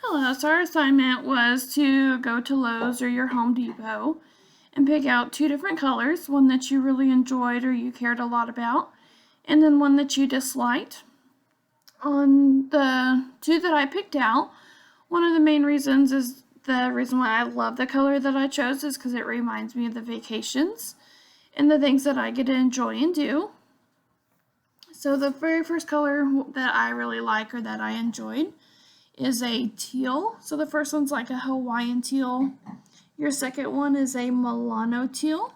Hello, so our assignment was to go to Lowe's or your Home Depot and pick out two different colors, one that you really enjoyed or you cared a lot about, and then one that you disliked. On the two that I picked out, one of the main reasons is the reason why I love the color that I chose is because it reminds me of the vacations and the things that I get to enjoy and do. So the very first color that I really like or that I enjoyed is a teal. So the first one's like a Hawaiian teal. Your second one is a Milano teal.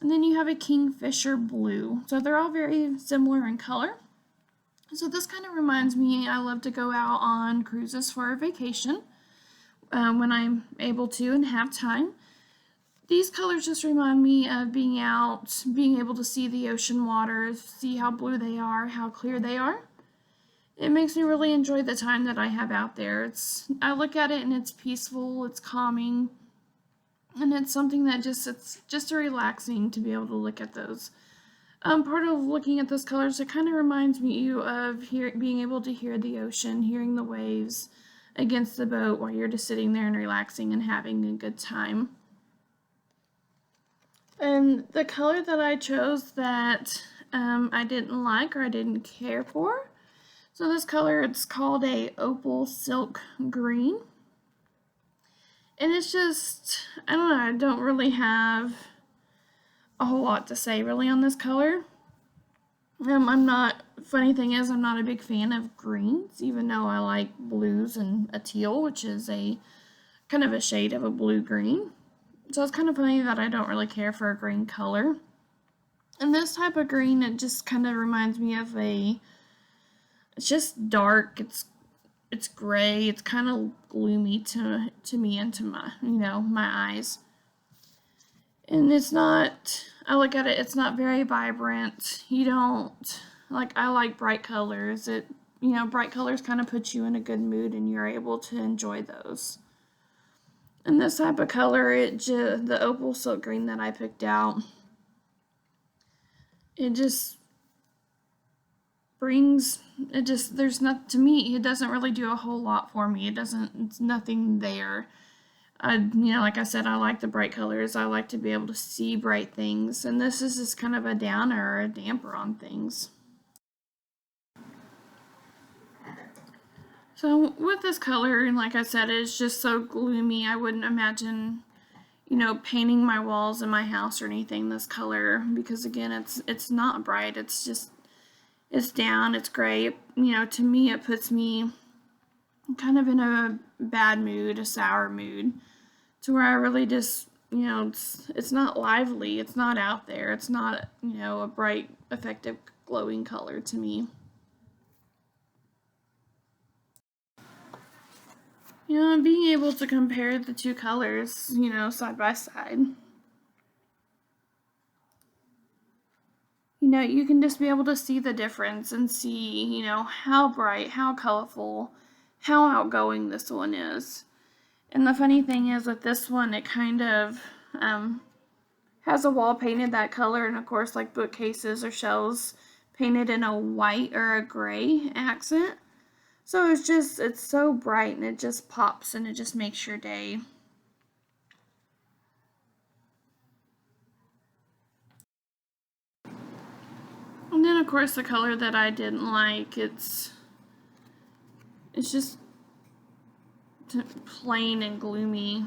And then you have a Kingfisher blue. So they're all very similar in color. So this kind of reminds me, I love to go out on cruises for a vacation when I'm able to and have time. These colors just remind me of being out, being able to see the ocean waters, see how blue they are, how clear they are. It makes me really enjoy the time that I have out there. I look at it and it's peaceful, it's calming, and it's something that it's just relaxing to be able to look at those. Part of looking at those colors, it kind of reminds me of being able to hear the ocean, hearing the waves against the boat while you're just sitting there and relaxing and having a good time. And the color that I chose that I didn't like or I didn't care for, so this color, it's called a opal silk green. And it's just, I don't know, I don't really have a whole lot to say really on this color. Funny thing is, I'm not a big fan of greens, even though I like blues and a teal, which is a kind of a shade of a blue-green. So it's kind of funny that I don't really care for a green color. And this type of green, it just kind of reminds me of it's just dark, it's gray, it's kind of gloomy to me and to my eyes. And it's not, I look at it, it's not very vibrant. I like bright colors. Bright colors kind of put you in a good mood and you're able to enjoy those. And this type of color, the opal silk green that I picked out, it just to me, it doesn't really do a whole lot for me. It's nothing there. Like I said, I like the bright colors. I like to be able to see bright things. And this is just kind of a downer or a damper on things. So with this color, like I said, it's just so gloomy. I wouldn't imagine, painting my walls in my house or anything this color because again, it's not bright. It's down, it's gray. To me, it puts me kind of in a bad mood, a sour mood, to where I really just, it's not lively, it's not out there, it's not, a bright, effective, glowing color to me. Being able to compare the two colors, side by side. You can just be able to see the difference and see, how bright, how colorful, how outgoing this one is. And the funny thing is with this one, it kind of has a wall painted that color, and of course, like bookcases or shelves painted in a white or a gray accent. So it's so bright and it just pops and it just makes your day. And then of course the color that I didn't like, it's just plain and gloomy.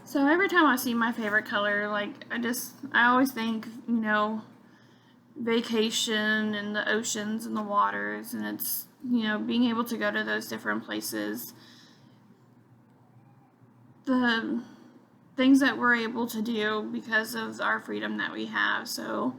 So every time I see my favorite color, I always think, vacation and the oceans and the waters, and it's, being able to go to those different places. The things that we're able to do because of our freedom that we have. So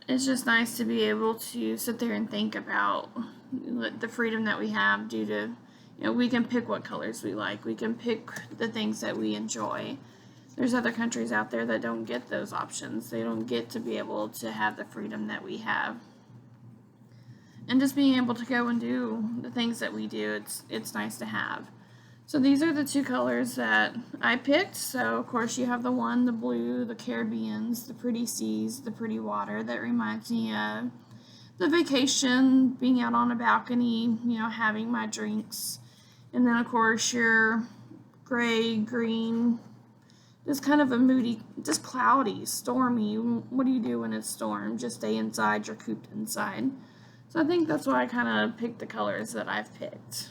it's just nice to be able to sit there and think about the freedom that we have due to, we can pick what colors we like. We can pick the things that we enjoy. There's other countries out there that don't get those options. They don't get to be able to have the freedom that we have. And just being able to go and do the things that we do, it's nice to have. So these are the two colors that I picked. So of course you have the blue, the Caribbeans, the pretty seas, the pretty water that reminds me of the vacation, being out on a balcony, having my drinks. And then, of course, your gray, green, just kind of a moody, just cloudy, stormy. What do you do when it's storm? Just stay inside, you're cooped inside. So I think that's why I kind of picked the colors that I've picked.